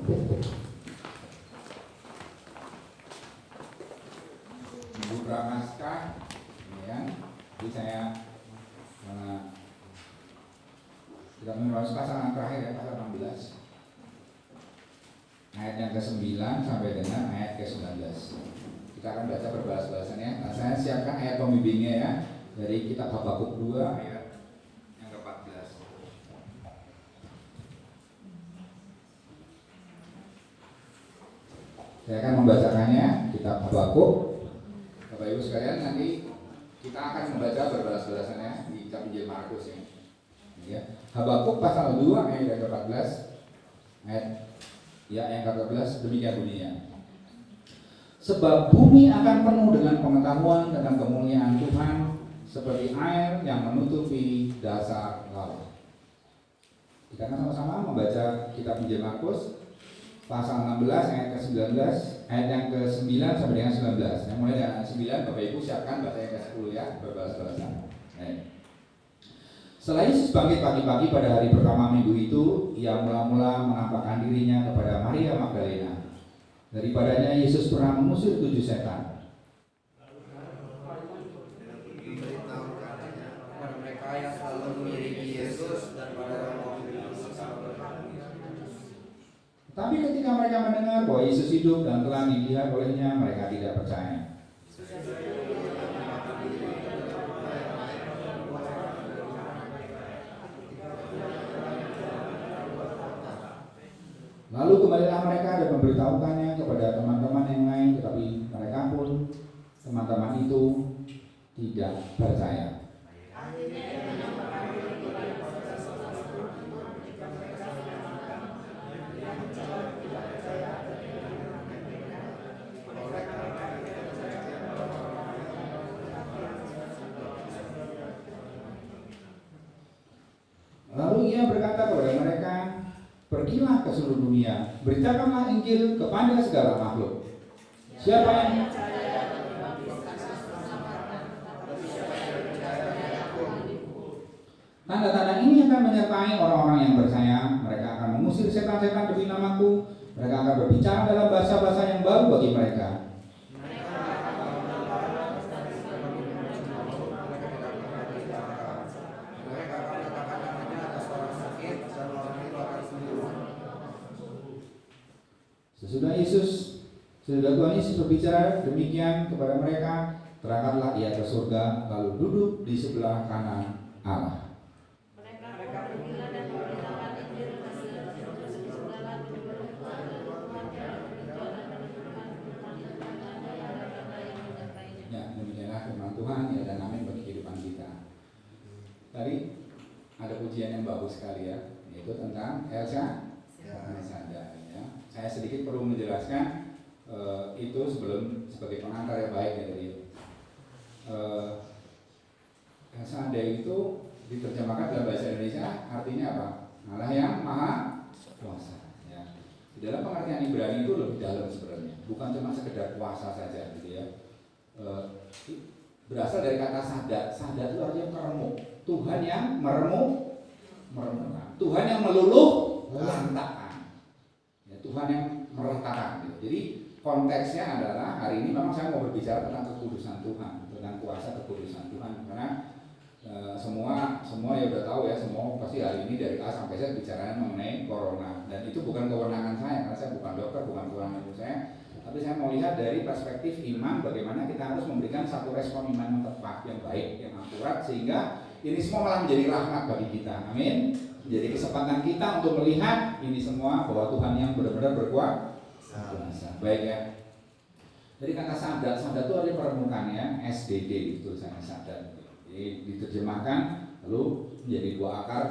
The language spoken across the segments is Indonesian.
Minggu Prapaskah, ya. Jadi saya tidak meneruskan pasal terakhir ya, pasal 16 ayat yang ke-9 sampai dengan ayat ke-19. Kita akan baca berbalas-balasannya. Nah, saya siapkan ayat pembimbingnya ya, dari kitab Habakuk 2 ayat yang ke-14. Saya akan membacakannya, kitab Habakuk. Bapak Ibu sekalian, nanti kita akan membaca berbalas-balasannya di kitab Injil Markus ya. Ya. Habakuk pasal 2 ayat yang ke-14. Ayat yang ke-14 demikian bunyinya. Sebab bumi akan penuh dengan pengetahuan tentang kemuliaan Tuhan seperti air yang menutupi dasar laut. Kita akan sama-sama membaca kitab Injil Markus pasal 16 ayat ke-19, ayat yang ke-9 sampai dengan 19. Yang mulai dari ayat 9, Bapak Ibu siapkan baca yang ke-10 ya, berbalas-balasan. Setelah Yesus bangkit pagi-pagi pada hari pertama minggu itu, ia mula-mula menampakkan dirinya kepada Maria Magdalena. Daripadanya Yesus pernah mengusir 7 setan. Kepada mereka yang selalu mengiriki Yesus dan pada Tapi ketika mereka mendengar bahwa Yesus hidup dan telah dilihat olehnya, mereka tidak percaya. Lalu kembalilah mereka dan memberitahukannya kepada teman-teman yang lain, tetapi mereka pun, teman-teman itu, tidak percaya. Lalu ia berkata kepada mereka, pergilah ke seluruh dunia, beritakanlah Injil kepada segala makhluk. Siapa yang tanda-tanda ini akan menyertai orang-orang yang percaya. Mereka akan mengusir setan-setan demi namaku. Mereka akan berbicara dalam bahasa-bahasa yang baru bagi mereka. Sesudah Tuhan Yesus berbicara demikian kepada mereka, terangkatlah ia ke surga, lalu duduk di sebelah kanan Allah. Ya, demikianlah firman Tuhan ya, dan amin bagi kehidupan kita. Tadi ada pujian yang bagus sekali ya, yaitu tentang Elsa Sada. Saya sedikit perlu menjelaskan itu sebelum sebagai pengantar yang baik ya dari Elsa Ada itu diterjemahkan dalam bahasa Indonesia artinya apa? Allah yang Maha Kuasa. Ya. Di dalam pengertian Ibrani itu lebih dalam sebenarnya, bukan cuma sekedar kuasa saja gitu ya. Berasal dari kata sadat. Sadat itu artinya meremuk. Tuhan yang meremukkan. Tuhan yang meluluh lantakkan. Tuhan yang meratakan gitu. Jadi konteksnya adalah hari ini memang saya mau berbicara tentang kekudusan Tuhan, tentang kuasa kekudusan Tuhan, karena semua ya udah tahu ya, semua pasti hari ini dari A sampai Z bicaranya mengenai corona, dan itu bukan kewenangan saya karena saya bukan dokter, bukan kewenangan saya, tapi saya mau lihat dari perspektif iman bagaimana kita harus memberikan satu respon iman yang tepat, yang baik, yang akurat, sehingga ini semua malah menjadi rahmat bagi kita. Amin. Jadi kesempatan kita untuk melihat ini semua bahwa Tuhan yang benar-benar berkuasa. Baik ya. Jadi kata sadat itu artinya permukaannya SDD itu tulisannya sadat. Jadi diterjemahkan lalu menjadi dua akar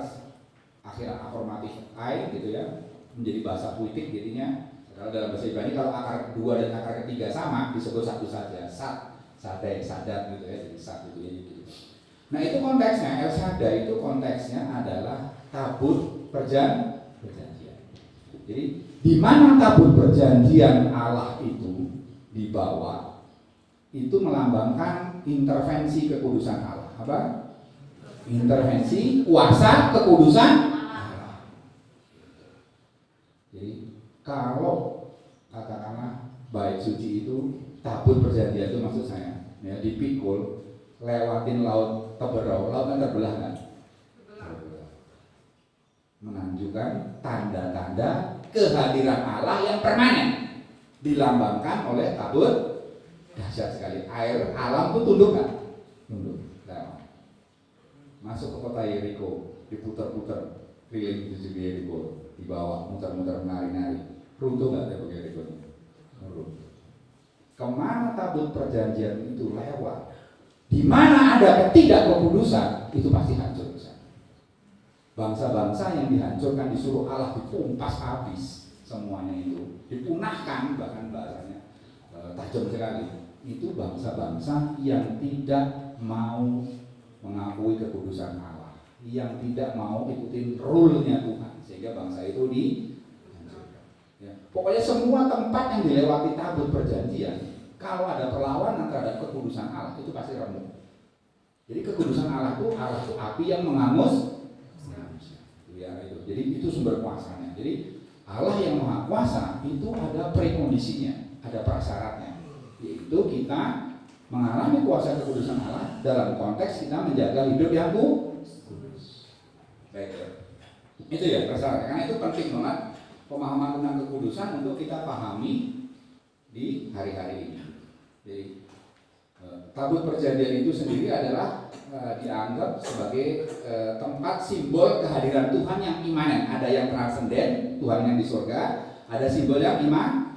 akhir afirmatif I gitu ya, menjadi bahasa puitik jadinya. Kalau dalam bahasa Ibrani kalau akar kedua dan akar ketiga sama disebut satu saja, sadat gitu ya, jadi sat gitu ya gitu. Nah itu konteksnya, El Shaddai itu konteksnya adalah tabut perjanjian. Jadi di mana tabut perjanjian Allah itu dibawa, itu melambangkan intervensi kekudusan Allah. Apa? Intervensi kuasa kekudusan Allah. Jadi kalau katakanlah bait suci itu, tabut perjanjian itu maksud saya, ya, dipikul, lewatin laut Teberau, laut kan terbelah kan? Menunjukkan tanda-tanda kehadiran Allah yang permanen, dilambangkan oleh tabut. Dahsyat sekali, air alam itu tunduk kan? Tunduk. Nah, masuk ke kota Yeriko, diputar-putar keliling di Yeriko, di bawah muter-muter menari-nari, runtuh nggak tembok Yeriko? Runtuh. Kemana tabut perjanjian itu lewat, di mana ada ketidakkudusan, itu pasti hancur. Bangsa-bangsa yang dihancurkan disuruh Allah ditumpas habis, semuanya itu dipunahkan, bahkan bahasanya tajam sekali. Itu bangsa-bangsa yang tidak mau mengakui kekudusan Allah, yang tidak mau ikutin rule-nya Tuhan, sehingga bangsa itu dihancurkan. Ya. Pokoknya semua tempat yang dilewati tabut perjanjian, kalau ada perlawanan terhadap kekudusan Allah, itu pasti remuk. Jadi kekudusan Allah itu api yang mengangus. Ya, itu. Jadi itu sumber kuasanya. Jadi Allah yang Maha Kuasa itu ada prekondisinya, ada prasyaratnya, yaitu kita mengalami kuasa kekudusan Allah dalam konteks kita menjaga hidup yang kudus. Baik, itu ya prasyaratnya. Karena itu penting banget pemahaman tentang kekudusan untuk kita pahami di hari-hari ini. Jadi tabut perjanjian itu sendiri adalah dianggap sebagai tempat simbol kehadiran Tuhan yang imanen. Ada yang transenden, Tuhan yang di surga, ada simbol yang iman.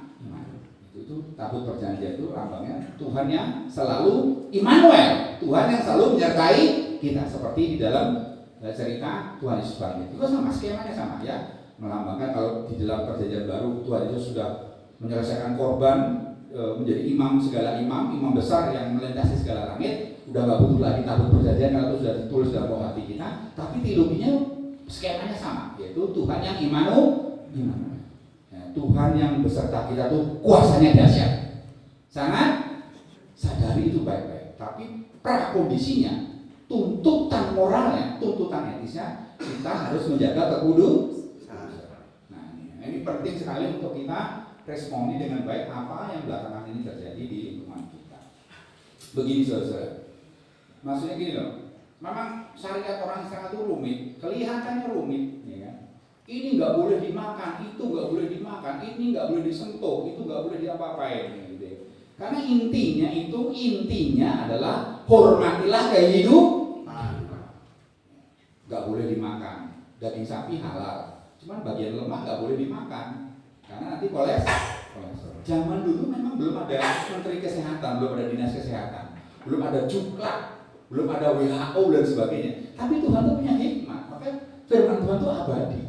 Itu tabut perjanjian itu lambangnya Tuhan yang selalu Immanuel, Tuhan yang selalu menyertai kita, seperti di dalam cerita Tuhan Yesus bangkit. Itu sama, skemanya sama ya, melambangkan kalau di dalam perjanjian baru Tuhan Yesus sudah menyelesaikan korban, menjadi imam segala imam besar yang melintasi segala langit. Udah gak butuh lagi tabut perjanjian kalau itu sudah ditulis dalam roh hati kita. Tapi teologinya skemanya sama, yaitu Tuhan yang Immanuel. Ya, Tuhan yang beserta kita tuh kuasanya dahsyat. Sangat sadari itu baik-baik. Tapi prakondisinya, tuntutan moralnya, tuntutan etisnya, kita harus menjaga kekudusan. Nah ini penting sekali untuk kita responi dengan baik apa yang belakangan ini terjadi di lingkungan kita. Begini saudara. Maksudnya gini loh, memang syariat orang Israel itu rumit, kelihatannya rumit, ya kan? Ini nggak boleh dimakan, itu nggak boleh dimakan, ini nggak boleh disentuh, itu nggak boleh diapa-apain, gitu. Karena intinya adalah hormatilah kehidupan. Nggak boleh dimakan, daging sapi halal, cuman bagian lemah nggak boleh dimakan, karena nanti kolesterol. Zaman dulu memang belum ada menteri kesehatan, belum ada dinas kesehatan, belum ada Juklak, belum ada WHO dan sebagainya. Tapi Tuhan itu punya hikmah. Maka firman Tuhan itu abadi,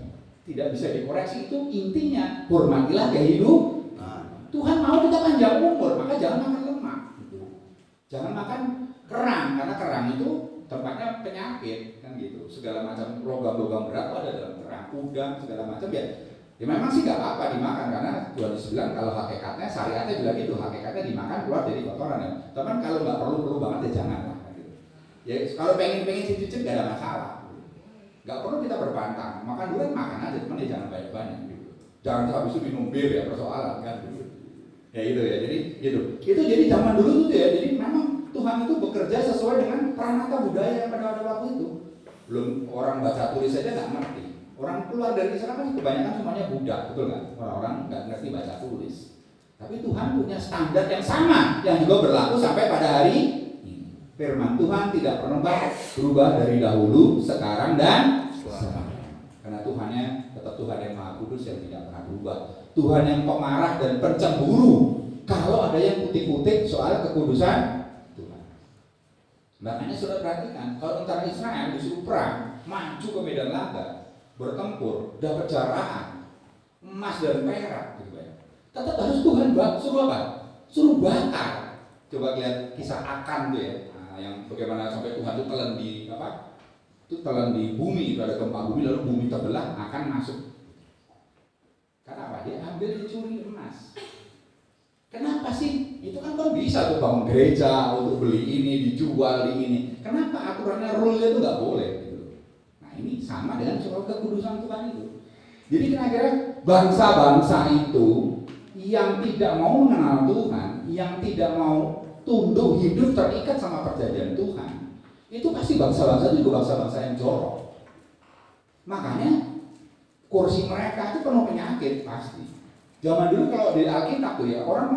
tidak bisa dikoreksi. Itu intinya, hormatilah kehidupan. Tuhan mau kita panjang umur, maka jangan makan lemak. Jangan makan kerang, karena kerang itu tempatnya penyakit, kan gitu. Segala macam logam-logam berat ada dalam kerang, udang segala macam ya. Ya memang sih gak apa-apa dimakan, karena Tuhan Yesus bilang kalau hakikatnya, syariatnya bilang gitu, hakikatnya dimakan keluar dari kotoran ya. Tapi kalau nggak perlu banget ya jangan lah. Gitu. Ya kalau pengen cicip-cicip gak ada masalah. Gak perlu kita berbantang, makan durian makan aja, cuman ya jangan banyak-banyak. Gitu. Jangan habis itu minum bir ya, persoalan kan. Gitu. Ya itu ya, jadi gitu. Itu jadi zaman dulu tuh ya, jadi memang Tuhan itu bekerja sesuai dengan peranata budaya pada waktu itu. Belum orang baca tulis saja nggak ngerti. Orang keluar dari Israel kan kebanyakan semuanya Buddha, betul nggak? Orang-orang nggak ngerti baca tulis. Tapi Tuhan punya standar yang sama, yang juga berlaku sampai pada hari ini. Firman Tuhan tidak pernah berubah dari dahulu, sekarang dan selamanya. Karena Tuhannya tetap Tuhan yang Maha Kudus yang tidak pernah berubah. Tuhan yang pemarah dan pencemburu. Kalau ada yang kutik-kutik soal kekudusan Tuhan. Makanya sudah perhatikan, kalau tentara Israel disuruh perang, maju ke medan laga, bertempur, dapat jarahan, emas dan perak, gitu ya. Tetap harus Tuhan suruh apa? Suruh bakar. Coba lihat kisah Akan tuh ya, nah, yang bagaimana sampai Tuhan itu telan di apa? Itu telan di bumi, itu ada gempa bumi lalu bumi terbelah, Akan masuk. Karena apa? Dia ambil dicuri emas. Kenapa sih? Itu kan bisa tuh bangun gereja untuk beli ini, dijual di ini. Kenapa aturannya rule itu nggak boleh? Ini sama dengan soal kekudusan Tuhan itu. Jadi kira-kira bangsa-bangsa itu yang tidak mau mengenal Tuhan, yang tidak mau tunduk hidup terikat sama perjanjian Tuhan, itu pasti bangsa-bangsa itu juga bangsa-bangsa yang jorok. Makanya kursi mereka itu penuh penyakit pasti. Zaman dulu kalau di Alkitab tuh ya, orang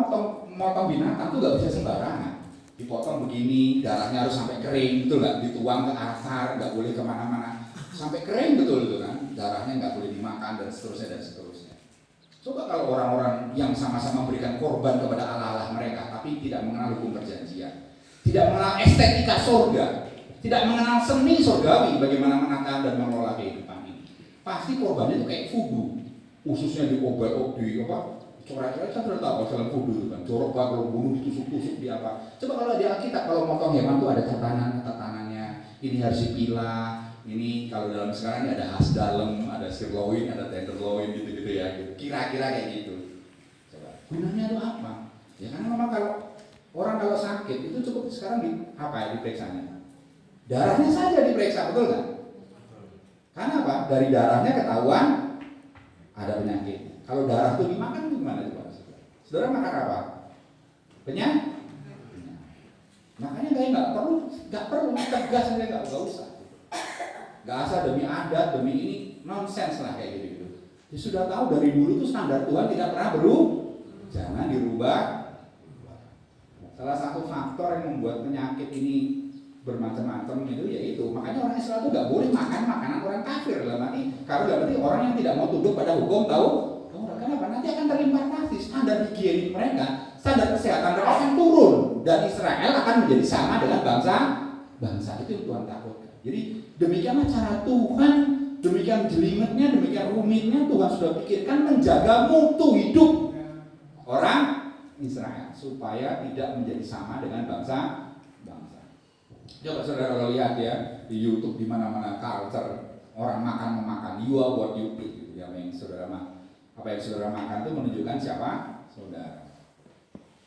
motong binatang tuh gak bisa sembarangan. Dipotong begini, darahnya harus sampai kering, betul nggak? Dituang ke altar, nggak boleh kemana-mana, sampai kering betul itu kan? Darahnya nggak boleh dimakan dan seterusnya dan seterusnya. Coba kalau orang-orang yang sama-sama memberikan korban kepada Allah-Allah mereka, tapi tidak mengenal hukum perjanjian, tidak mengenal estetika surga, tidak mengenal seni surgawi, bagaimana menata dan mengelola kehidupan ini, pasti korbannya itu kayak fudu, ususnya diobat-obat, coret-coret. Kan sudah tahu film fudu itu kan, jorok banget, kalau bunuh ditusuk-tusuk di apa. Coba kalau di Alkitab, kalau motong hewan tuh ada tatanannya, ini harus dipilah. Ini kalau dalam sekarang ini ada khas dalam, ada sirloin, ada tenderloin gitu-gitu ya. Kira-kira kayak gitu. Coba. Gunanya itu apa? Ya karena memang kalau sakit itu cukup sekarang apa ya diperiksanya? Darahnya saja diperiksa, betul nggak? Karena apa? Dari darahnya ketahuan ada penyakit. Kalau darah itu dimakan gimana coba? Saudara makan apa? Penyakit. Makanya nggak perlu tegas saja, nggak usah. Gak asal demi adat, demi ini, nonsens lah kayak gitu. Ya sudah tahu dari dulu tuh standar Tuhan tidak pernah berubah, jangan dirubah. Salah satu faktor yang membuat penyakit ini bermacam-macam itu yaitu, makanya orang Israel itu gak boleh makan makanan orang kafir lah nanti. Kalau berarti orang yang tidak mau tunduk pada hukum tahu. Kenapa? Nanti akan terimpartasi standar higienik mereka, standar kesehatan mereka akan turun dan Israel akan menjadi sama dengan bangsa itu yang Tuhan takutkan. Jadi demikianlah cara Tuhan, demikian jelimetnya, demikian rumitnya Tuhan sudah pikirkan menjaga mutu hidup orang Israel supaya tidak menjadi sama dengan bangsa. Coba saudara kalau lihat ya di YouTube di mana-mana culture orang memakan, you are what you eat gitu ya, yang saudara apa yang saudara makan itu menunjukkan siapa saudara.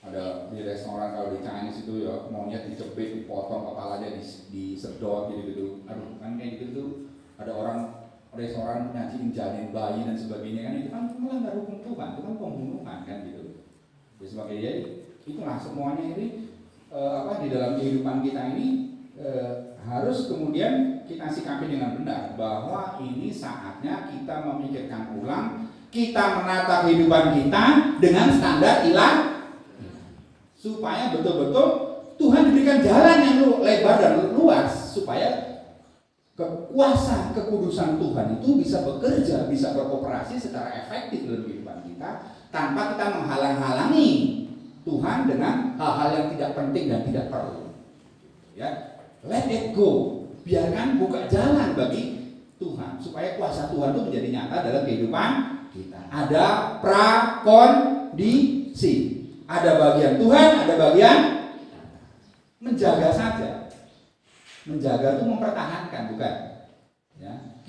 Ada di restoran kalau di Chinese itu ya monyet dijepit, dipotong kepalanya, disedot gitu-gitu. Aduh kan kayak gitu tuh ada orang restoran nyajiin janin bayi dan sebagainya kan, itu kan melanggar hukum Tuhan, itu kan pembunuhan kan gitu. Jadi sebagainya itulah semuanya ini di dalam kehidupan kita ini harus kemudian kita sikapi dengan benar bahwa ini saatnya kita memikirkan ulang, kita menata kehidupan kita dengan standar ilahi. Supaya betul-betul Tuhan diberikan jalan yang lebar dan luas supaya kekuasaan kekudusan Tuhan itu bisa bekerja, bisa beroperasi secara efektif dalam kehidupan kita tanpa kita menghalang-halangi Tuhan dengan hal-hal yang tidak penting dan tidak perlu. Ya, let it go. Biarkan buka jalan bagi Tuhan supaya kuasa Tuhan itu menjadi nyata dalam kehidupan kita. Ada prakondisi. Ada bagian Tuhan, ada bagian menjaga saja. Menjaga itu mempertahankan, bukan? Ya.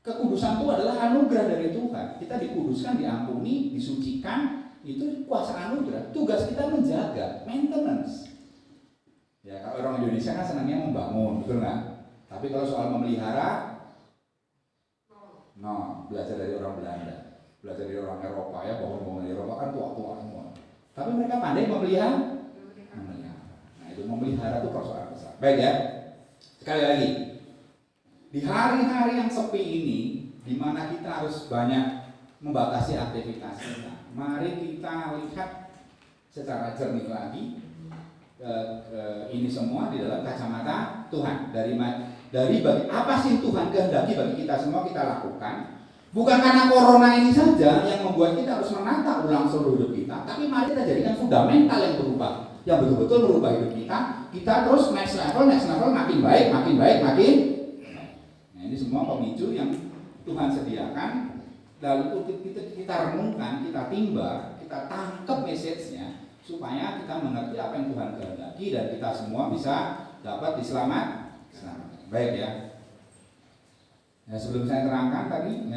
Kekudusan itu adalah anugerah dari Tuhan. Kita dikuduskan, diampuni, disucikan, itu kuasa anugerah. Tugas kita menjaga, maintenance. Ya, kalau orang Indonesia kan senangnya membangun, betul nggak? Tapi kalau soal memelihara, belajar dari orang Belanda, belajar dari orang Eropa ya, bangun-bangun Eropa kan tua-tua semua. Tapi mereka pandai memelihara. Nah itu memelihara itu persoalan besar. Baik ya. Sekali lagi, di hari-hari yang sepi ini, di mana kita harus banyak membatasi aktivitas kita, mari kita lihat secara jernih lagi ini semua di dalam kacamata Tuhan. Dari apa sih Tuhan kehendaki bagi kita semua kita lakukan. Bukan karena corona ini saja yang membuat kita harus menata ulang seluruh hidup kita, tapi mari kita jadikan fundamental yang berubah, yang betul-betul merubah hidup kita. Kita terus next level, makin baik. Nah ini semua pemicu yang Tuhan sediakan. Lalu kita renungkan, kita timba, kita tangkap message-nya supaya kita mengerti apa yang Tuhan kehendaki dan kita semua bisa dapat diselamatkan. Baik ya. Ya, sebelum saya terangkan tadi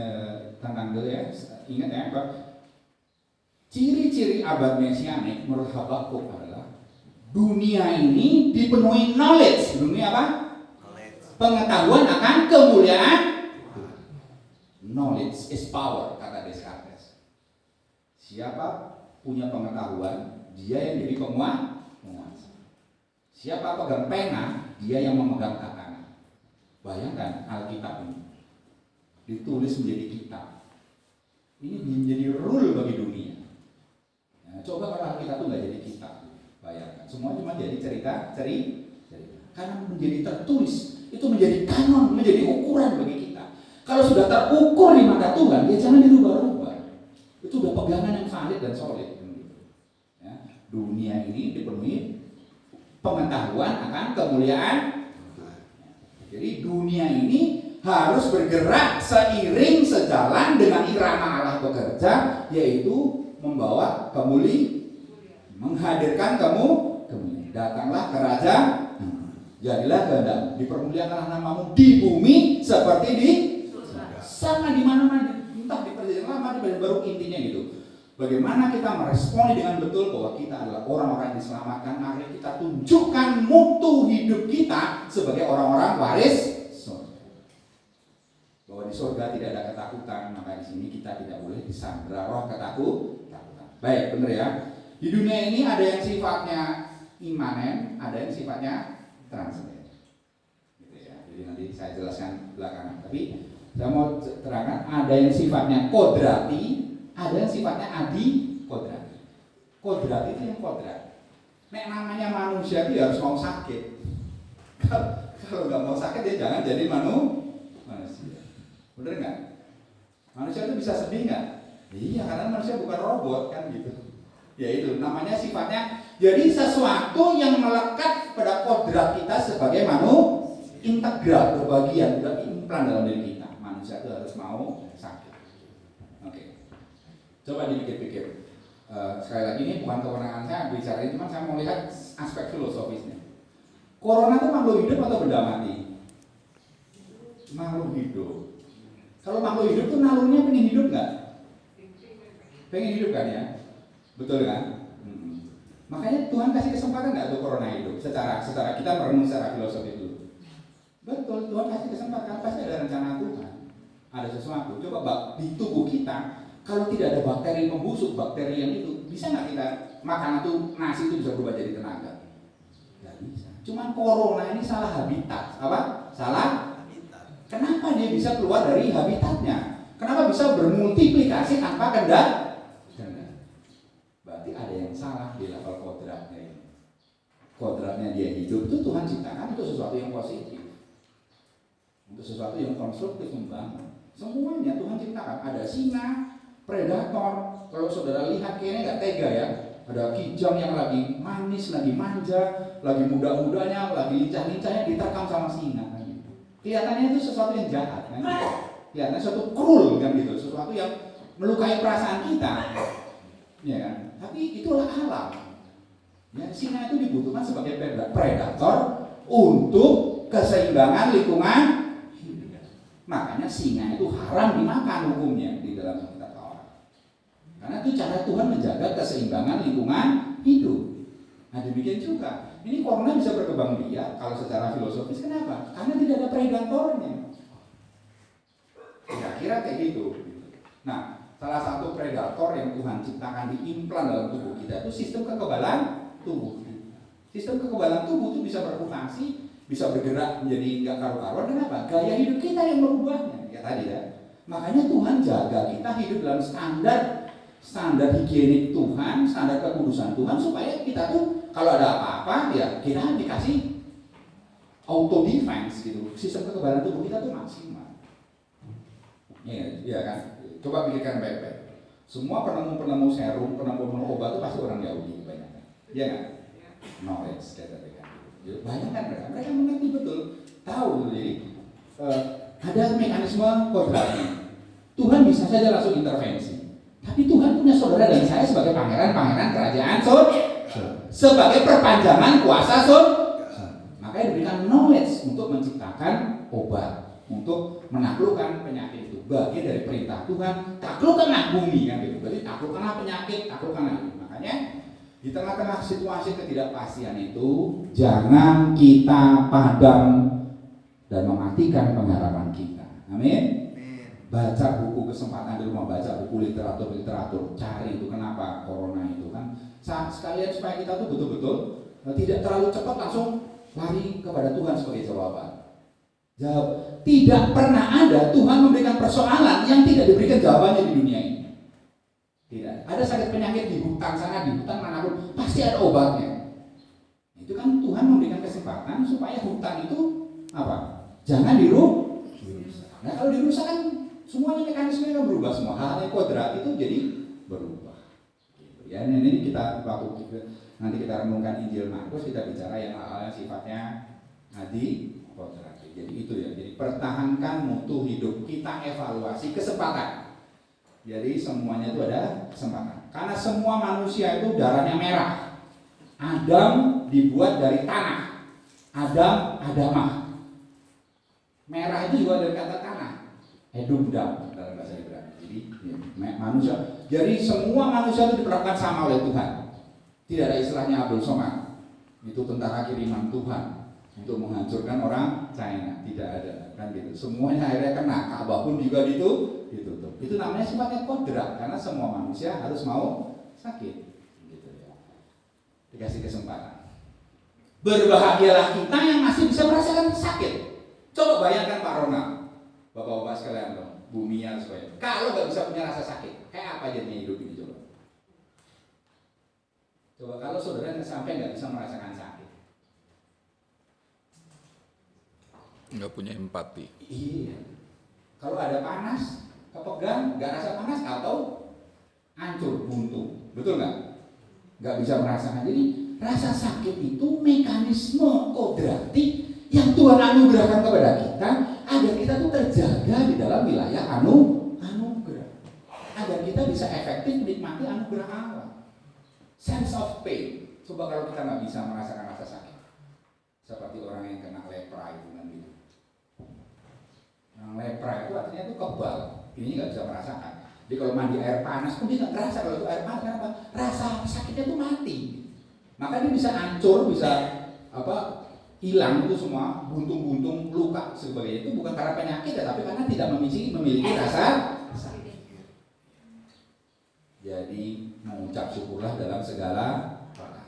tentang dulu ya, ingat ya, ciri-ciri abad mesianik menurut Habakuk adalah dunia ini dipenuhi knowledge. Dunia apa? Pengetahuan akan kemuliaan. knowledge is power, kata Descartes. Siapa punya pengetahuan, dia yang jadi penguasa. Siapa pegang pena, dia yang memegang katakan. Bayangkan Alkitab ini ditulis menjadi kitab. Ini menjadi rule bagi dunia. Ya, coba kalau Alkitab itu nggak jadi kitab, bayangkan. Semua cuma jadi cerita. Karena menjadi tertulis, itu menjadi kanon, menjadi ukuran bagi kita. Kalau sudah terukur di mata Tuhan, ya jangan dirubah-rubah. Itu udah pegangan yang valid dan solid. Ya, dunia ini dipenuhi pengetahuan akan kemuliaan. Jadi dunia ini harus bergerak seiring sejalan dengan irama Allah bekerja, yaitu membawa menghadirkan kemuliaan. Datanglah kerajaan, jadilah kehendak, dipermuliakanlah namamu di bumi seperti di sama di mana-mana, entah di perjanjian lama, di perjanjian baru, intinya gitu. Bagaimana kita meresponi dengan betul bahwa kita adalah orang-orang yang diselamatkan, mari kita tunjukkan mutu hidup kita sebagai orang-orang waris surga. Bahwa di surga tidak ada ketakutan, maka di sini kita tidak boleh disandra roh ketakutan. Baik, benar ya. Di dunia ini ada yang sifatnya imanen, ada yang sifatnya transenden. Gitu ya. Jadi nanti saya jelaskan belakangan. Tapi saya mau terangkan ada yang sifatnya kodrati, ada yang sifatnya adi kodrati. Kodrati itu yang kodrat. Nek namanya manusia itu harus mau sakit. Kalau nggak mau sakit dia jangan jadi manusia. Bener nggak? Manusia itu bisa sedih nggak? Iya, karena manusia bukan robot kan gitu. Ya itu namanya sifatnya. Jadi sesuatu yang melekat pada kodrat kita sebagai integral, berbagian, sudah implan dalam diri kita. Manusia itu harus mau sakit. Oke. Coba dipikir-pikir. Sekali lagi ini bukan kewenangan saya bicara ini, cuma saya mau lihat aspek filosofisnya. Corona itu makhluk hidup atau benda mati? Makhluk hidup. Kalau makhluk hidup tuh nalurnya pengen hidup nggak? Pengen hidup kan ya? Betul kan? Makanya Tuhan kasih kesempatan nggak untuk corona hidup? Secara kita merenung secara filosofi dulu. Betul, Tuhan kasih kesempatan, pasti ada rencana Tuhan. Ada sesuatu. Coba di tubuh kita, kalau tidak ada bakteri pembusuk, bakteri yang itu, bisa nggak kita makan itu nasi itu bisa berubah jadi tenaga? Nggak bisa. Cuman corona ini salah habitat. Apa? Salah habitat. Kenapa dia bisa keluar dari habitatnya? Kenapa bisa bermultiplikasi tanpa kehendak? Berarti ada yang salah di level kodratnya ini. Kodratnya dia hidup itu Tuhan ciptakan untuk sesuatu yang positif, untuk sesuatu yang konstruktif, membangun. Semuanya Tuhan ciptakan. Ada singa, predator. Kalau saudara lihat kayaknya nggak tega ya. Ada kijang yang lagi manis, lagi manja, lagi muda-mudanya, lagi lincah-lincahnya diterkam sama singa. Kan gitu. Kelihatannya itu sesuatu yang jahat. Kan gitu. Kelihatannya sesuatu cruel kan gitu, sesuatu yang melukai perasaan kita. Ya kan? Tapi itulah alam. Ya, singa itu dibutuhkan sebagai predator untuk keseimbangan lingkungan. Makanya singa itu haram dimakan hukumnya di dalam kitab Taurat. Karena itu cara Tuhan menjaga keseimbangan lingkungan hidup. Nah demikian juga. Ini corona bisa berkembang biak kalau secara filosofis. Kenapa? Karena tidak ada predatornya. Kira-kira kayak gitu. Nah, salah satu predator yang Tuhan ciptakan diimplan dalam tubuh kita itu sistem kekebalan tubuh. Sistem kekebalan tubuh itu bisa bermutasi, bisa bergerak menjadi nggak karu-karuan. Kenapa? Gaya hidup kita yang merubahnya. Ya tadi ya. Makanya Tuhan jaga kita hidup dalam standar higienik Tuhan, standar kekudusan Tuhan supaya kita tuh kalau ada apa-apa ya kita dikasih auto defense gitu. Sistem kekebalan tubuh kita tuh maksimal. Ya kan? Coba pikirkan baik-baik. Semua penemu-penemu serum, penemu-penemu obat itu pasti orang Yahudi kebanyakan. Iya kan? Knowledge kata-kata. Bayangkan mereka mengerti betul, tahu jadi ada mekanisme kodrati. Tuhan bisa saja langsung intervensi. Tapi Tuhan punya saudara dan saya sebagai pangeran kerajaan surga, sebagai perpanjangan kuasa surga. Makanya diberikan knowledge untuk menciptakan obat, untuk menaklukkan penyakit itu. Bagian dari perintah Tuhan, taklukkanlah bumi kan gitu. Berarti taklukkanlah penyakit, taklukkanlah itu. Makanya di tengah-tengah situasi ketidakpastian itu jangan kita padam dan mematikan pengharapan kita. Amin. baca buku kesempatan di rumah, baca buku literatur, cari itu kenapa corona itu kan. Sekalian supaya kita tuh betul-betul tidak terlalu cepat langsung lari kepada Tuhan sebagai jawaban. Jawab, tidak pernah ada Tuhan memberikan persoalan yang tidak diberikan jawabannya di dunia ini. Tidak. Ada sakit penyakit di hutan sana, di hutan manapun pasti ada obatnya. Itu kan Tuhan memberikan kesempatan supaya hutan itu apa? Jangan dirusak. Nah kalau dirusak kan semuanya mekanismenya berubah semua. Hal yang kodrat itu jadi berubah. Ya ini kita waktu nanti kita renungkan Injil Markus, kita bicara yang hal-hal yang sifatnya kodrat. Jadi itu ya. Jadi pertahankan mutu hidup kita, evaluasi kesempatan. Jadi semuanya itu ada kesempatan. Karena semua manusia itu darahnya merah. Adam dibuat dari tanah. Adamah. Merah itu juga dari kata tanah. Edumdam dalam bahasa Ibrani. Jadi manusia. Jadi semua manusia itu diperlakukan sama oleh Tuhan. Tidak ada istilahnya Abdul Somad. Itu tentara kiriman Tuhan untuk menghancurkan orang China. Tidak ada kan gitu. Semuanya akhirnya kena. Ka'bah pun juga ditutup. Itu namanya sifatnya kodrat, karena semua manusia harus mau sakit. Gitu ya. Dikasih kesempatan. Berbahagialah kita yang masih bisa merasakan sakit. Coba bayangkan Pak Ronald, bapak-bapak sekalian dong, bumi harus bayang. Kalau nggak bisa punya rasa sakit, kayak apa jadinya hidup ini coba? Coba kalau saudara sampai nggak bisa merasakan sakit, nggak punya empati. iya. Kalau ada panas, kepegang, nggak rasa panas, atau hancur, buntu, betul nggak? Nggak bisa merasakan. Jadi rasa sakit itu mekanisme kodrati yang Tuhan anugerahkan kepada kita agar kita tuh terjaga di dalam wilayah anugerah, agar kita bisa efektif menikmati anugerah Allah. Sense of pain. Coba kalau kita nggak bisa merasakan rasa sakit, seperti orang yang kena lepra itu kan gitu. Yang lepra itu artinya itu kebal, ini nggak bisa merasakan. Jadi kalau mandi air panas pun dia nggak ngerasa kalau itu air panas, kenapa? Rasa sakitnya itu mati. Maka dia bisa hancur, bisa hilang itu semua, buntung-buntung, luka sebagainya. Itu bukan karena penyakit ya, tapi karena tidak memiliki rasa sakit. Jadi mengucap syukurlah dalam segala perkara.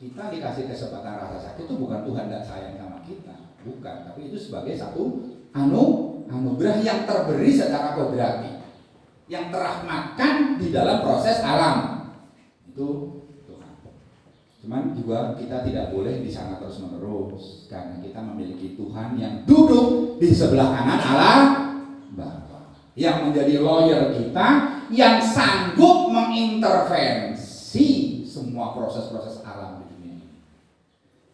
Kita dikasih kesempatan rasa sakit itu bukan Tuhan tidak sayang sama kita, bukan, tapi itu sebagai satu anugerah yang terberi secara kodrati, yang terahmatkan di dalam proses alam. Itu Tuhan. Cuman juga kita tidak boleh di sana terus menerus, karena kita memiliki Tuhan yang duduk di sebelah kanan Allah Bapa, yang menjadi lawyer kita, yang sanggup mengintervensi semua proses-proses alam di dunia ini.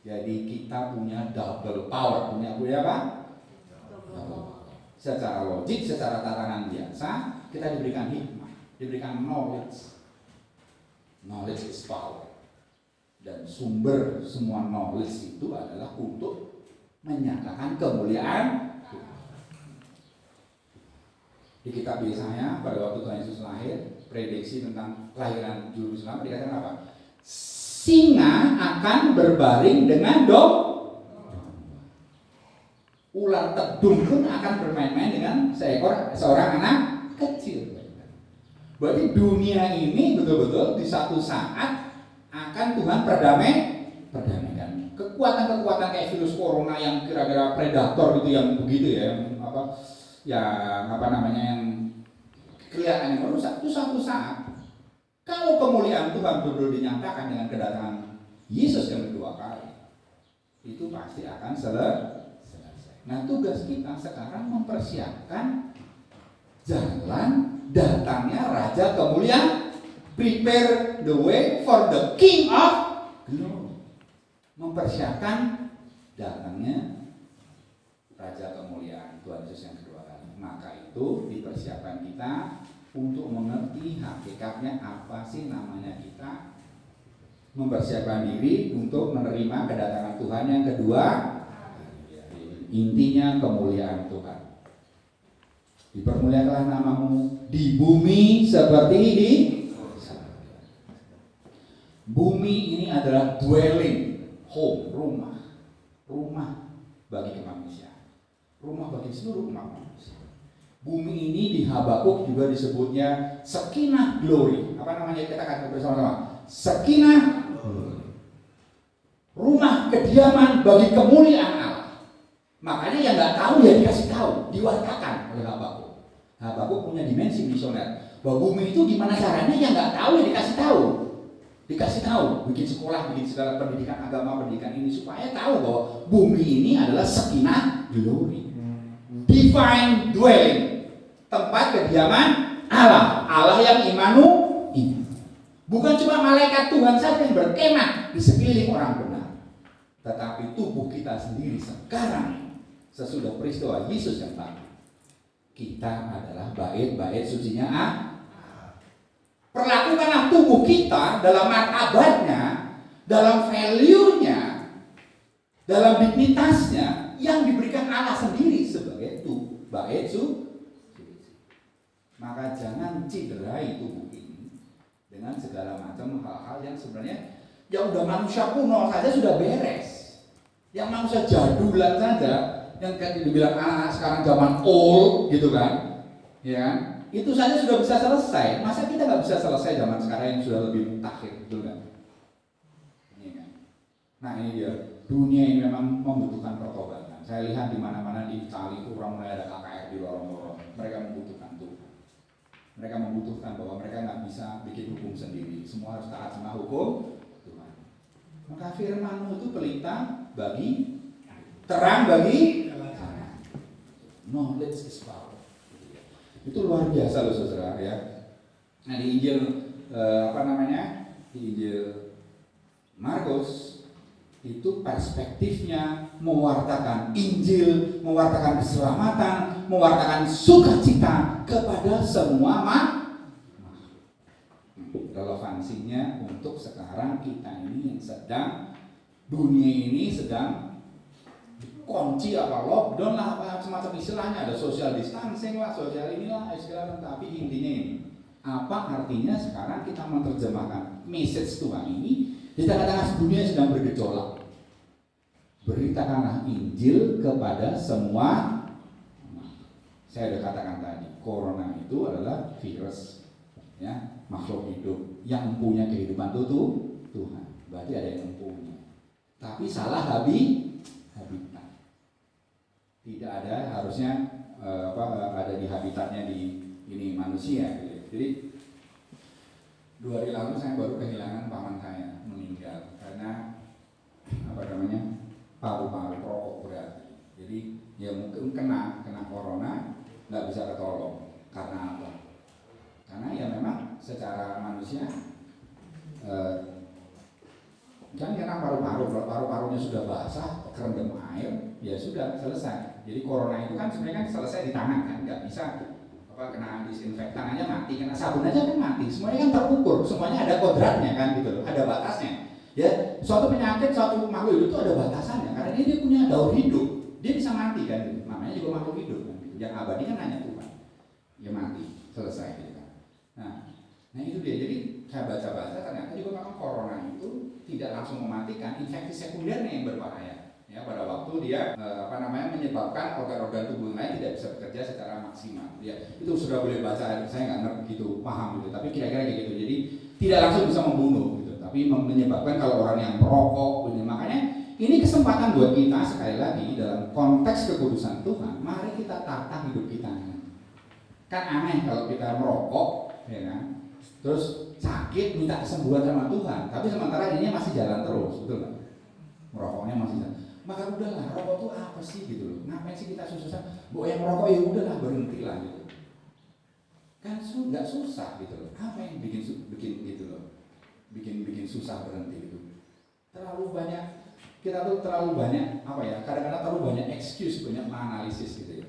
Jadi kita punya double power, punya apa? Secara logik, secara tatanan biasa, kita diberikan hikmah, diberikan knowledge. Knowledge is power. Dan sumber semua knowledge itu adalah untuk menyatakan kemuliaan Tuhan. Di kitab Yesaya pada waktu Tuhan Yesus lahir, prediksi tentang kelahiran Juru Selamat dikatakan apa? Singa akan berbaring dengan ular tedung pun akan bermain-main dengan seorang anak kecil. Berarti dunia ini betul-betul di satu saat akan Tuhan perdamaikan. Kekuatan-kekuatan kayak virus corona yang kira-kira predator gitu, yang begitu ya, yang kelihatannya merusak, itu satu saat kalau kemuliaan Tuhan betul-betul dinyatakan dengan kedatangan Yesus yang kedua kali, itu pasti akan selesai. Nah, tugas kita sekarang mempersiapkan jalan datangnya Raja Kemuliaan. Prepare the way for the King of Glory. Mempersiapkan datangnya Raja Kemuliaan Tuhan Yesus yang kedua kali. Maka itu dipersiapkan kita untuk mengerti hakikatnya apa sih namanya kita, mempersiapkan diri untuk menerima kedatangan Tuhan yang kedua. Intinya kemuliaan Tuhan. Dipermuliakanlah namamu di bumi seperti di bumi. Ini adalah dwelling, home, rumah bagi kemanusiaan, rumah bagi seluruh umat manusia. Bumi ini di Habakuk juga disebutnya Sakinah Glory. Apa namanya, kita katakan bersama-sama? Sakinah Glory. Rumah kediaman bagi kemuliaan Allah. Makanya yang nggak tahu ya dikasih tahu, diwartakan oleh Habakuk. Habakuk punya dimensi misioner. Bahwa bumi itu gimana caranya, yang nggak tahu ya dikasih tahu. Dikasih tahu, bikin sekolah, bikin segala pendidikan agama, pendidikan ini supaya tahu bahwa bumi ini adalah Sakinah Glory. Divine dwelling, tempat kediaman Allah. Allah yang Imanu. Bukan cuma malaikat Tuhan saja yang berkemah di sekeliling orang benar, tetapi tubuh kita sendiri sekarang sesudah peristiwa Yesus yang bangkit, kita adalah bait-bait sucinya Allah. Perlakukanlah tubuh kita dalam martabatnya, dalam value-nya, dalam dignitasnya yang diberikan Allah sendiri sebagai tubuh bait suci. Maka jangan cederai tubuh ini dengan segala macam hal-hal yang sebenarnya yang udah manusia kuno saja sudah beres, yang manusia jadulan saja, yang kayak dibilang sekarang zaman old gitu kan, ya. Itu saja sudah bisa selesai. Masa kita nggak bisa selesai zaman sekarang yang sudah lebih mutakhir, betul kan? Ini kan. Nah ini dia, dunia ini memang membutuhkan pertobatan. Saya lihat di mana-mana di Itali orang mulai ada KKR di lorong-lorong. Mereka membutuhkan Tuhan. Mereka membutuhkan bahwa mereka nggak bisa bikin hukum sendiri. Semua harus taat sama hukum Tuhan. Maka firman itu pelita bagi terang bagi knowledge is power. Itu luar biasa loh saudara ya. Nah di Injil di Injil Markus itu perspektifnya mewartakan Injil, mewartakan keselamatan, mewartakan sukacita kepada semua relevansinya untuk sekarang kita ini yang sedang, dunia ini sedang kunci apa lockdown lah, apa semacam istilahnya, ada social distancing lah, social inilah segala, tapi intinya ini apa artinya sekarang kita menerjemahkan message Tuhan ini di tengah-tengah dunia yang sedang bergejolak. Beritakanlah Injil kepada semua. Saya sudah katakan tadi, corona itu adalah virus, ya, makhluk hidup yang mempunyai kehidupan itu Tuhan. Berarti ada yang mempunyai. Tapi salah habitat. Tidak ada, harusnya ada di habitatnya di ini manusia. Jadi 2 hari lalu saya baru kehilangan paman saya, meninggal karena paru-paru perokok berat. Jadi ya mungkin kena corona, nggak bisa ketolong. Karena apa? Karena ya memang secara manusia kan kena paru-parunya sudah basah, kerendam air, ya sudah selesai. Jadi corona itu kan sebenarnya kan selesai di tangan kan, nggak bisa kena disinfektan aja mati, kena sabun aja kan mati. Semuanya kan terukur, semuanya ada kodratnya kan gitu loh, ada batasnya. Ya, suatu penyakit, suatu makhluk hidup itu ada batasannya karena dia punya daur hidup, dia bisa mati kan, gitu. Namanya juga makhluk hidup kan. Gitu. Yang abadi kan hanya Tuhan, ya mati, selesai gitu kan. Nah itu dia. Jadi saya baca-baca ternyata juga memang corona itu tidak langsung mematikan, infeksi sekundernya yang berbahaya. Ya, pada waktu dia menyebabkan organ-organ tubuh lain tidak bisa bekerja secara maksimal. Ya, itu sudah boleh baca, saya nggak ngerti gitu, paham gitu, tapi kira-kira kayak gitu. Jadi tidak langsung bisa membunuh gitu, tapi menyebabkan kalau orang yang merokok, makanya ini kesempatan buat kita sekali lagi dalam konteks kekudusan Tuhan. Mari kita tata hidup kita. Kan aneh kalau kita merokok, ya kan? Terus sakit minta kesembuhan sama Tuhan, tapi sementara ini masih jalan terus, betul nggak? Merokoknya masih jalan. Maka udahlah, rokok itu apa sih gitu loh? Ngapain sih kita susah-susah? Bu yang merokok ya udahlah, berhenti lah gitu. Kan nggak susah gitu loh. Apa yang bikin gitu loh? Bikin susah berhenti gitu. Terlalu banyak, kita tuh terlalu banyak kadang-kadang terlalu banyak excuse, banyak analisis gitu ya.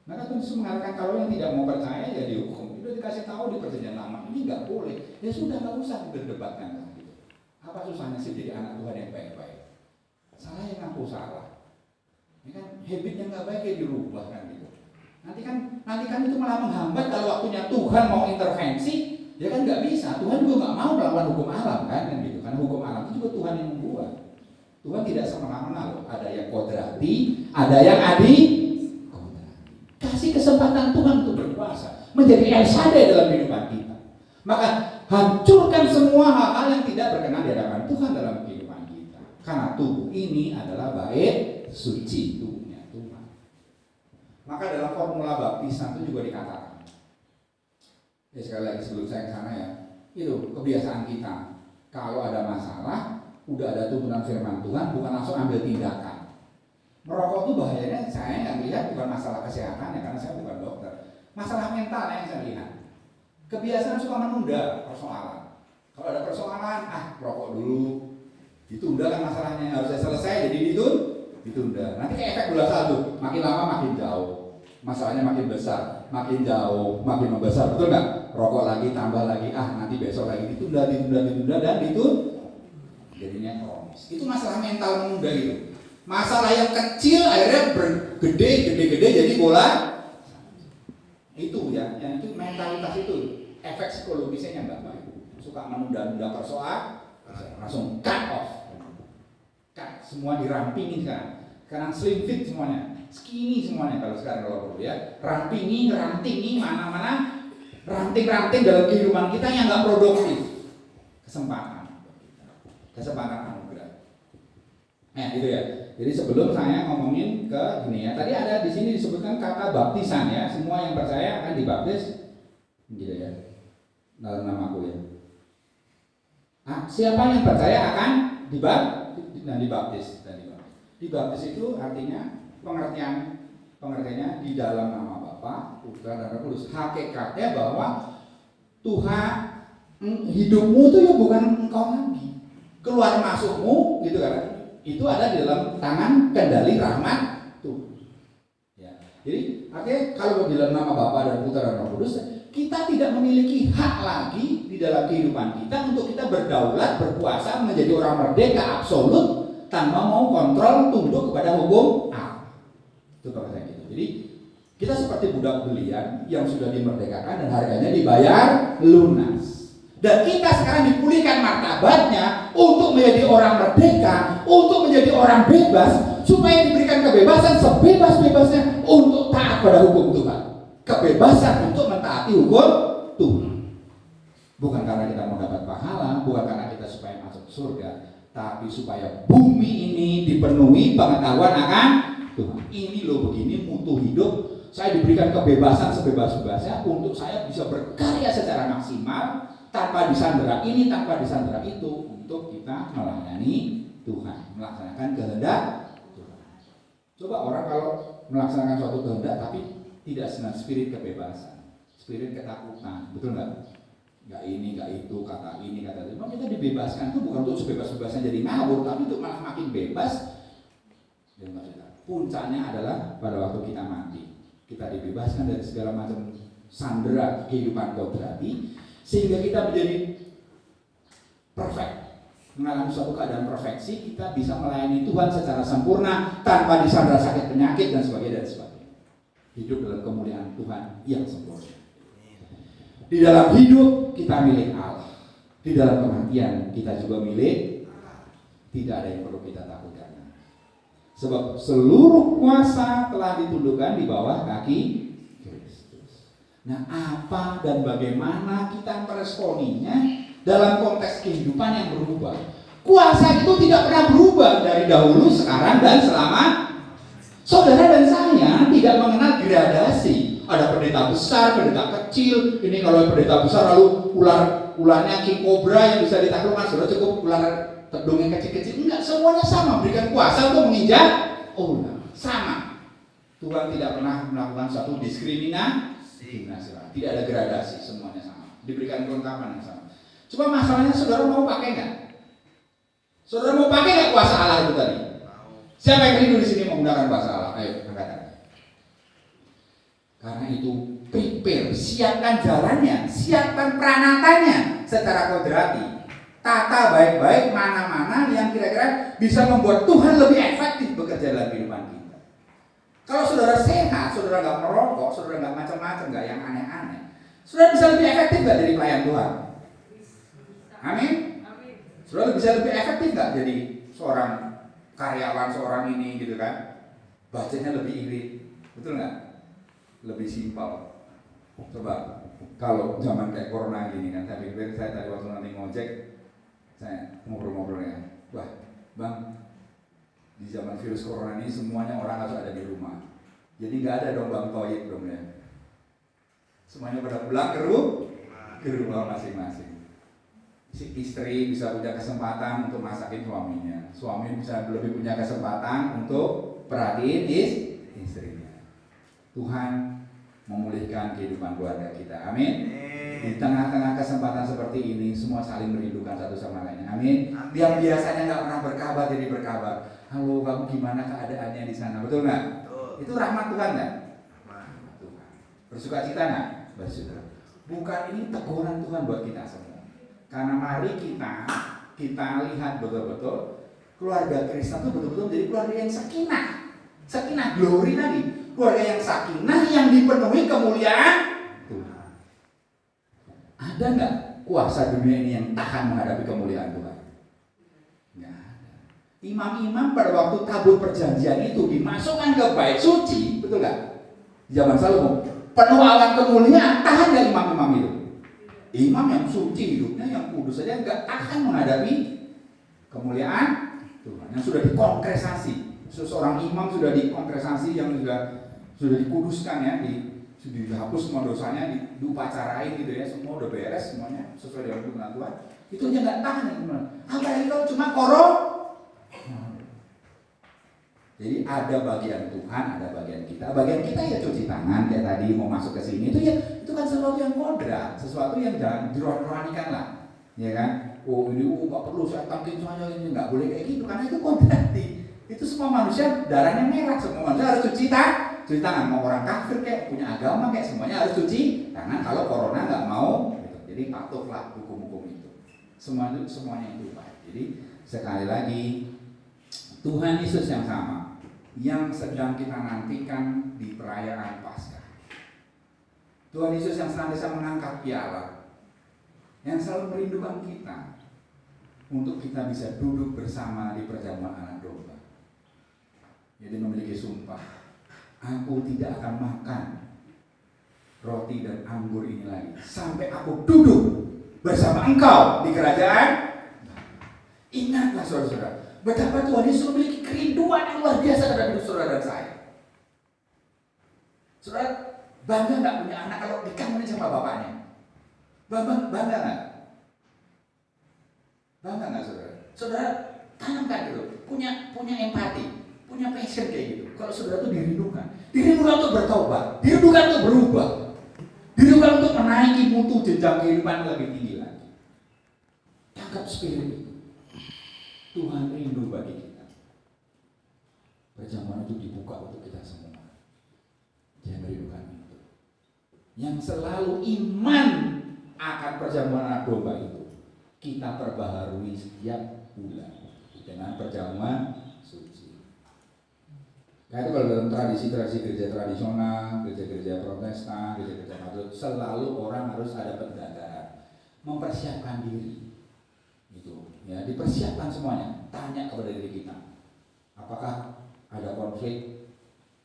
Maka Tuhan Yesus mengatakan kalau yang tidak mau percaya ya dihukum. Udah dikasih tahu di perjanjian lama ini nggak boleh. Ya sudah, nggak usah diperdebatkan lah gitu. Apa susahnya sih jadi anak Tuhan yang baik-baik? Salah yang ngaku salah. Ini kan habit yang nggak baik ya dirubah kan gitu. Nanti kan itu malah menghambat kalau waktunya Tuhan mau intervensi, ya kan nggak bisa. Tuhan juga nggak mau melawan hukum alam kan gitu. Karena hukum alam itu juga Tuhan yang membuat. Tuhan tidak semena-mena loh. Ada yang kodrati, ada yang adi. Kasih kesempatan Tuhan untuk menjadi El Shaddai dalam kehidupan kita. Maka hancurkan semua hal-hal yang tidak berkenan di hadapan Tuhan dalam kehidupan kita. Karena tubuh ini adalah bait suci, tubuhnya Tuhan. Maka dalam formula baptisan itu juga dikatakan. Ya sekali lagi sebelum saya ke sana ya, itu kebiasaan kita. Kalau ada masalah, udah ada tuntunan firman Tuhan, bukan langsung ambil tindakan. Merokok itu bahayanya saya yang lihat bukan masalah kesehatan ya, karena saya bukan dokter. Masalah mental yang saya lihat. Kebiasaan suka menunda persoalan. Kalau ada persoalan, rokok dulu. Ditunda kan masalahnya harusnya selesai, jadi ditunda. Nanti kayak efek bola salju, makin lama makin jauh. Masalahnya makin besar, makin jauh, makin membesar, betul nggak? Rokok lagi, tambah lagi, nanti besok lagi ditunda, dan jadinya kronis. Itu masalah mental menunda itu. Masalah yang kecil akhirnya gede jadi bola. Itu ya, yang itu mentalitas itu, efek psikologisnya yang nggak baik. Suka menunda-nunda persoalan, langsung cut off. Cut, semua dirampingin sekarang slim fit semuanya, skinny semuanya kalau perlu ya. Rantingi mana-mana, ranting-ranting dalam kehidupan kita yang nggak produktif. Kesempatan anugerah. Gitu ya. Jadi sebelum saya ngomongin ke gini ya, tadi ada di sini disebutkan kata baptisan ya. Semua yang percaya akan dibaptis, gitu ya, dalam namaku ya. Siapa yang percaya akan dibaptis. Dibaptis itu artinya pengertiannya di dalam nama Bapa, Putra dan Roh Kudus. Hakikatnya bahwa Tuhan hidupmu itu ya bukan engkau lagi. Keluar masukmu gitu kan. Itu ada di dalam tangan kendali rahmat Tuhan. Ya. Jadi artinya kalau di dalam nama Bapa dan Putra dan Roh Kudus, kita tidak memiliki hak lagi di dalam kehidupan kita untuk kita berdaulat, berkuasa, menjadi orang merdeka absolut tanpa mau kontrol tunduk kepada hukum Allah. Itu bahasa gitu. Jadi kita seperti budak belian yang sudah dimerdekakan dan harganya dibayar lunas. Dan kita sekarang dipulihkan martabatnya untuk menjadi orang merdeka, untuk menjadi orang bebas, supaya diberikan kebebasan sebebas-bebasnya untuk taat pada hukum Tuhan. Kebebasan untuk mentaati hukum Tuhan. Bukan karena kita mau dapat pahala, bukan karena kita supaya masuk surga, tapi supaya bumi ini dipenuhi pengetahuan akan Tuhan. Ini loh begini mutu hidup. Saya diberikan kebebasan sebebas-bebasnya untuk saya bisa berkarya secara maksimal, tanpa disandera ini, tanpa disandera itu, untuk kita melayani Tuhan, melaksanakan kehendak Tuhan. Coba orang kalau melaksanakan suatu kehendak tapi tidak senang spirit kebebasan, spirit ketakutan, betul nggak? Nggak ini, nggak itu, kata ini, kata itu. Memang kita dibebaskan itu bukan untuk sebebas-bebasnya jadi ngawur, tapi untuk malah makin bebas. Dan puncaknya adalah pada waktu kita mati, kita dibebaskan dari segala macam sandera kehidupan kodrati, sehingga kita menjadi perfect, mengalami suatu keadaan perfeksi. Kita bisa melayani Tuhan secara sempurna tanpa disandera sakit penyakit dan sebagainya. Hidup dalam kemuliaan Tuhan yang sempurna. Di dalam hidup kita milik Allah, di dalam kematian kita juga milik Allah. Tidak ada yang perlu kita takutkan, sebab seluruh kuasa telah ditundukkan di bawah kaki. Nah, apa dan bagaimana kita meresponinya dalam konteks kehidupan yang berubah? Kuasa itu tidak pernah berubah dari dahulu, sekarang, dan selama. Saudara dan saya tidak mengenal gradasi. Ada pendeta besar, pendeta kecil. Ini kalau pendeta besar lalu ularnya king cobra yang bisa ditaklukkan. Sudah cukup ular tedung yang kecil-kecil. Enggak, semuanya sama, berikan kuasa untuk menginjak ular. Sama. Tuhan tidak pernah melakukan satu diskriminasi. Tidak ada gradasi, semuanya sama. Diberikan kelengkapan yang sama. Cuma masalahnya saudara mau pakai nggak? Saudara mau pakai nggak kuasa Allah itu tadi? Siapa yang rindu di sini menggunakan kuasa Allah? Ayo, katakan. Karena itu prepare, siapkan jalannya, siapkan peranatanya secara kodrati. Tata baik-baik mana-mana yang kira-kira bisa membuat Tuhan lebih efektif bekerja dalam kehidupan kita. Kalau saudara sehat, saudara nggak merokok, saudara nggak macam-macam, nggak yang aneh-aneh, saudara bisa lebih efektif nggak jadi pelayan Tuhan? Amin. Saudara bisa lebih efektif nggak jadi seorang karyawan, seorang ini gitu kan? Budgetnya lebih irit, betul nggak? Lebih simpel. Coba kalau zaman kayak corona gini kan, saya pikir saya tadi waktu nanti ngojek, saya ngobrol-ngobrol ya, wah bang, di zaman virus corona ini semuanya orang harus ada di rumah. Jadi nggak ada dong bang toyib dong ya. Semuanya pada pulang ke rumah masing-masing. Si istri bisa punya kesempatan untuk masakin suaminya, suami bisa lebih punya kesempatan untuk perhatiin istrinya. Tuhan memulihkan kehidupan keluarga kita, amin. Di tengah-tengah kesempatan seperti ini, semua saling merindukan satu sama lain, amin. Yang biasanya nggak pernah berkabar jadi berkabar. Halo, kamu gimana keadaannya di sana? Betul nggak? Itu rahmat Tuhan nggak? Rahmat Tuhan. Bersuka cita nggak? Bersuka. Bukan ini teguran Tuhan buat kita semua. Karena mari kita lihat betul-betul keluarga Kristen itu betul-betul menjadi keluarga yang sakinah. Sakinah glory tadi. Keluarga yang sakinah yang dipenuhi kemuliaan Tuhan. Ada nggak kuasa dunia ini yang tahan menghadapi kemuliaan Tuhan? Nggak ada. Imam-imam pada waktu tabut perjanjian itu dimasukkan ke bait suci, betul nggak? Zaman Salomo, penuh awan kemuliaan, tahan nggak imam-imam itu? Imam yang suci hidupnya, yang kudus saja nggak tahan menghadapi kemuliaan Tuhan yang sudah dikonkresasi. Seseorang imam sudah dikonkresasi, yang sudah dikuduskan ya, sudah dihapus semua dosanya, diupacarain gitu ya, semua udah beres semuanya sesuai dengan tuntunan Tuhan. Itu aja nggak tahan ya teman. Apalagi kalau cuma Jadi ada bagian Tuhan, ada bagian kita. Bagian kita ya cuci tangan kayak tadi mau masuk ke sini itu kan sesuatu yang kodrat, sesuatu yang jangan dirohanikan lah, ya kan? Oh ini nggak perlu saya tangkin saya ini nggak boleh kayak gitu karena itu kodrat. Itu semua manusia darahnya merah, semua manusia harus cuci tangan. Mau orang kafir kayak punya agama kayak semuanya harus cuci tangan. Kalau corona nggak mau, gitu. Jadi patuhlah hukum-hukum itu. Semuanya itu baik. Jadi sekali lagi Tuhan Yesus yang sama yang sedang kita nantikan di perayaan Paskah. Tuhan Yesus yang senantiasa mengangkat piala, yang selalu merindukan kita untuk kita bisa duduk bersama di perjamuan anak domba. Jadi memiliki sumpah, aku tidak akan makan roti dan anggur ini lagi sampai aku duduk bersama engkau di kerajaan. Ingatlah saudara-saudara, betapa Tuhan Yesus memiliki kerinduan yang luar biasa terhadap hidup saudara dan saya. Saudara bangga nggak punya anak kalau dikangenin sama bapaknya? Bangga nggak? Bangga nggak saudara? Saudara tanamkan gitu, punya empati, punya passion kayak gitu. Kalau saudara itu dirindukan untuk bertobat, dirindukan untuk berubah, dirindukan untuk menaiki mutu jenjang kehidupan lebih tinggi lagi. Tangkap spirit itu. Tuhan rindu bagi kita. Perjamuan itu dibuka untuk kita semua. Dia merindukan itu. Yang selalu iman akan perjamuan anak domba itu kita perbaharui setiap bulan dengan perjamuan suci. Nah itu kalau dalam tradisi-tradisi gereja tradisional, gereja-gereja Protestan, gereja-gereja Katolik, selalu orang harus ada pendataan, mempersiapkan diri. Ya, dipersiapkan semuanya. Tanya kepada diri kita, apakah ada konflik,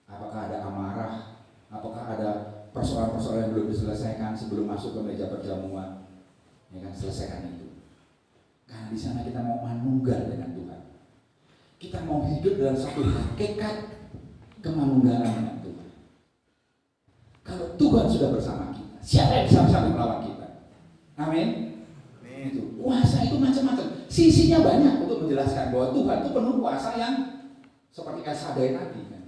apakah ada amarah, apakah ada persoalan-persoalan yang belum diselesaikan sebelum masuk ke meja perjamuan. Ya kan, selesaikan itu. Karena di sana kita mau manunggal dengan Tuhan. Kita mau hidup dalam satu hakikat kemanunggalan dengan Tuhan. Kalau Tuhan sudah bersama kita, siapa yang bisa melawan kita? Amin. Itu kuasa itu macam-macam, sisinya banyak untuk menjelaskan bahwa Tuhan itu penuh kuasa yang seperti El-Shaddai tadi kan?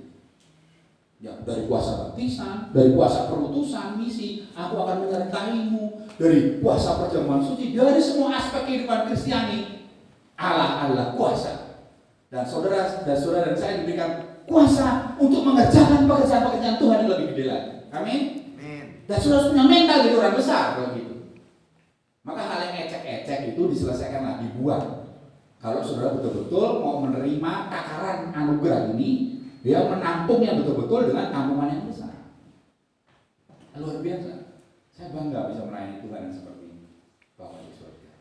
Ya, dari kuasa baptisan, dari kuasa perutusan misi, aku akan menyertaimu, dari kuasa perjamuan suci, dari semua aspek kehidupan Kristiani, Allah kuasa. Dan saudara dan saya diberikan kuasa untuk mengerjakan pekerjaan-pekerjaan Tuhan yang lebih gede lagi. Amin. Dan saudara punya mental jadi orang besar kalau gitu. Maka hal yang ecek-ecek itu diselesaikan, dibuat. Kalau saudara betul-betul mau menerima takaran anugerah ini, dia menampung yang betul-betul dengan tampungan yang besar. Luar biasa. Saya bangga bisa melayani Tuhan yang seperti ini, Bapak di surga.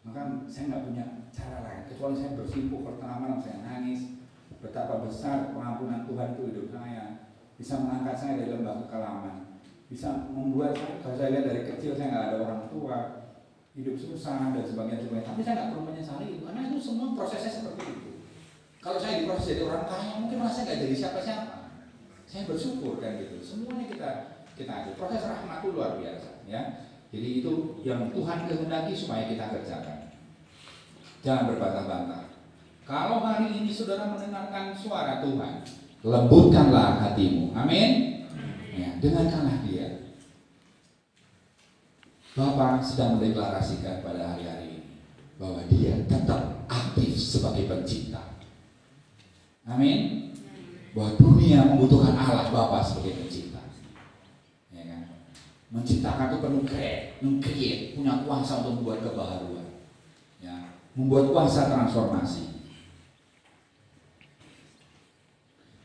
Maka saya nggak punya cara lain kecuali saya bersimpuh pertengah malam saya nangis. Betapa besar pengampunan Tuhan itu hidup saya, bisa mengangkat saya dari lembah kekelaman, bisa membuat, kalau saya lihat dari kecil saya nggak ada orang tua, hidup susah dan sebagainya, tapi saya nggak perlu menyesali itu, karena itu semua prosesnya seperti itu. Kalau saya diproses jadi orang kaya, mungkin malah saya nggak jadi siapa-siapa. Saya bersyukur kan gitu. Semuanya kita ada proses rahmat itu luar biasa, ya. Jadi itu yang Tuhan kehendaki supaya kita kerjakan. Jangan berbantah-bantah. Kalau hari ini saudara mendengarkan suara Tuhan, lembutkanlah hatimu. Amin. Ya, dengarkanlah Dia. Bapa sedang mendeklarasikan pada hari-hari ini bahwa Dia tetap aktif sebagai pencipta. Amin. Bahwa dunia membutuhkan Allah Bapa sebagai pencipta. Ya kan? Menciptakan itu penuh create, punya kuasa untuk membuat kebaharuan. Ya, membuat kuasa transformasi.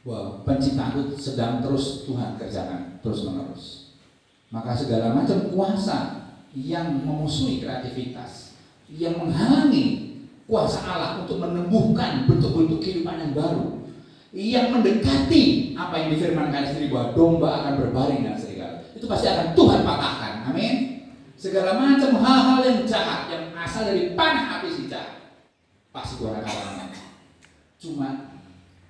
Wah, penciptaan itu sedang terus Tuhan kerjakan terus menerus. Maka segala macam kuasa yang memusuhi kreativitas, yang menghalangi kuasa Allah untuk menumbuhkan bentuk-bentuk kehidupan yang baru, yang mendekati apa yang difirmankan sendiri bahwa domba akan berbaring dengan serigala, itu pasti akan Tuhan patahkan. Amin. Segala macam hal-hal yang jahat yang asal dari panah api si jahat pasti Tuhan akan lawan. Cuma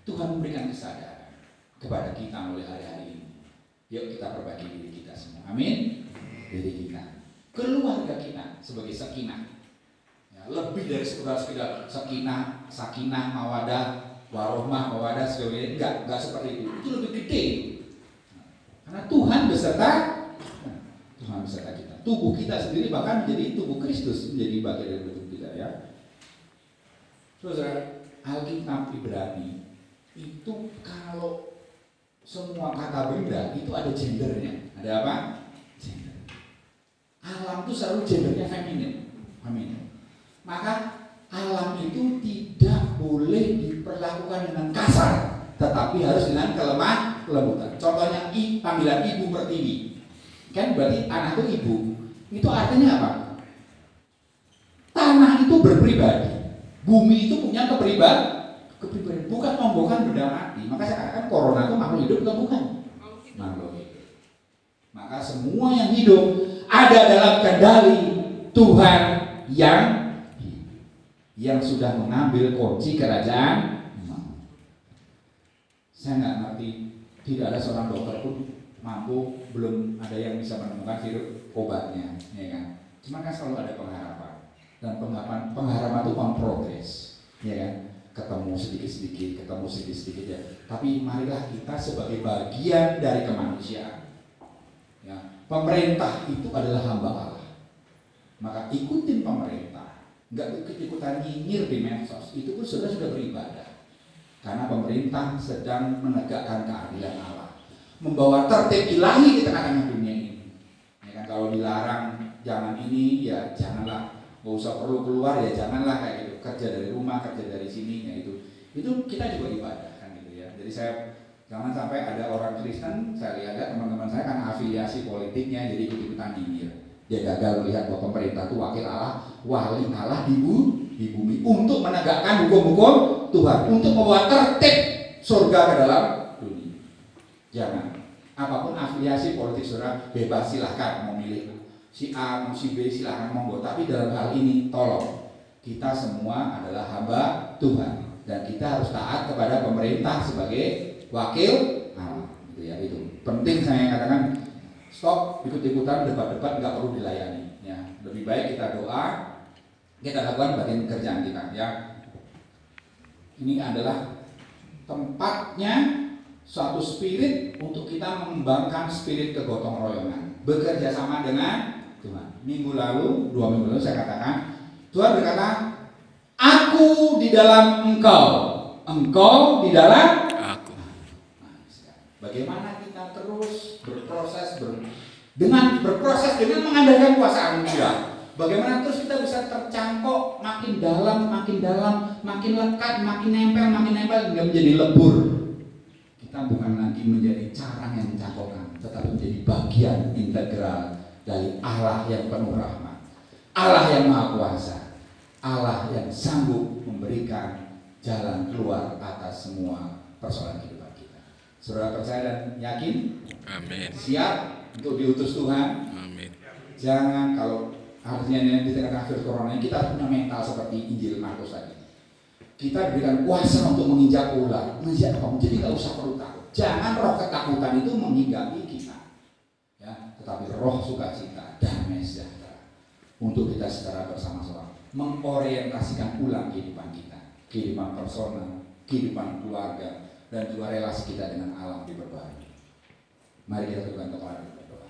Tuhan memberikan kesadaran kepada kita mulai hari-hari ini. Yuk kita perbaiki diri kita semua. Amin. Diri kita, keluarga kita sebagai sakinah. Ya, lebih dari sekedar sakinah, sakinah, mawadah, warohmah, mawadah, sebagainya. Enggak seperti itu. Itu lebih gede. Karena Tuhan beserta kita. Tubuh kita sendiri bahkan menjadi tubuh Kristus, menjadi bagian dari tubuh kita, ya. Saudara, Alkitab Ibrani itu kalau semua kata benda itu ada gendernya. Ada apa? Gender. Alam itu selalu gendernya feminin. Amin. Maka alam itu tidak boleh diperlakukan dengan kasar, tetapi harus dengan kelembutan. Contohnya panggilan ibu pertiwi. Kan berarti tanah itu ibu. Itu artinya apa? Tanah itu berpribadi. Bumi itu punya kepribadian. Bukan bukan benda mati. Maka saya katakan corona itu makhluk hidup atau bukan? Makhluk hidup. Maka semua yang hidup ada dalam kendali Tuhan yang sudah mengambil kunci kerajaan. Saya nggak ngerti, tidak ada seorang dokter pun mampu, belum ada yang bisa menemukan virus obatnya, ya kan? Cuma kan selalu ada pengharapan, dan pengharapan itu on progress, ya kan? Ketemu sedikit-sedikit ya. Tapi marilah kita sebagai bagian dari kemanusiaan. Ya, pemerintah itu adalah hamba Allah. Maka ikutin pemerintah, nggak ikut-ikutan nyinyir di medsos. Itu pun sudah beribadah. Karena pemerintah sedang menegakkan keadilan Allah, membawa tertib ilahi di tengah-tengah dunia ini. Ya kan, kalau dilarang jangan ini, ya janganlah. Nggak usah perlu keluar, ya janganlah kayak gitu. Kerja dari rumah, kerja dari sini, ya itu kita juga ibadah kan gitu ya. Jadi saya jangan sampai ada orang Kristen, saya lihat teman-teman saya kan afiliasi politiknya jadi ikut-ikutan nyinyir. Dia gagal melihat bahwa pemerintah itu wakil Allah, wali Allah di bumi untuk menegakkan hukum-hukum Tuhan, untuk membawa tertib surga ke dalam dunia. Jangan. Apapun afiliasi politik saudara bebas, silahkan mau milih si A, mau si B, silahkan monggo. Tapi dalam hal ini tolong, kita semua adalah hamba Tuhan dan kita harus taat kepada pemerintah sebagai wakil Allah. Gitu ya, itu penting saya katakan. Stop ikut-ikutan debat-debat, nggak perlu dilayani. Ya, lebih baik kita doa, kita lakukan bagian kerjaan kita. Ya, ini adalah tempatnya suatu spirit untuk kita mengembangkan spirit kegotong royongan, bekerja sama dengan Tuhan. Minggu lalu, 2 minggu lalu saya katakan, Tuhan berkata, aku di dalam engkau di dalam aku. Bagaimana kita terus berproses dengan mengandalkan kuasa anugerah. Bagaimana terus kita bisa tercangkok makin dalam, makin lekat, makin nempel hingga menjadi lebur. Kita bukan lagi menjadi carang yang mencangkokkan, tetapi menjadi bagian integral dari Allah yang penuh rahmat, Allah yang maha kuasa, Allah yang sanggup memberikan jalan keluar atas semua persoalan kehidupan kita. Saudara percaya dan yakin? Amin. Siap? untuk diutus Tuhan. Amin. Jangan, kalau artinya di tengah virus corona ini kita harus punya mental seperti Injil Markus tadi. Kita diberikan kuasa untuk menginjak ular, menginjak apa? Jadi nggak usah perlu takut. Jangan roh ketakutan itu menghinggapi kita, ya. Tetapi roh sukacita, damai sejahtera untuk kita secara bersama-sama mengorientasikan ulang kehidupan kita, kehidupan personal, kehidupan keluarga, dan juga relasi kita dengan alam diperbaiki. Mari kita teguhkan kepala kita berdoa.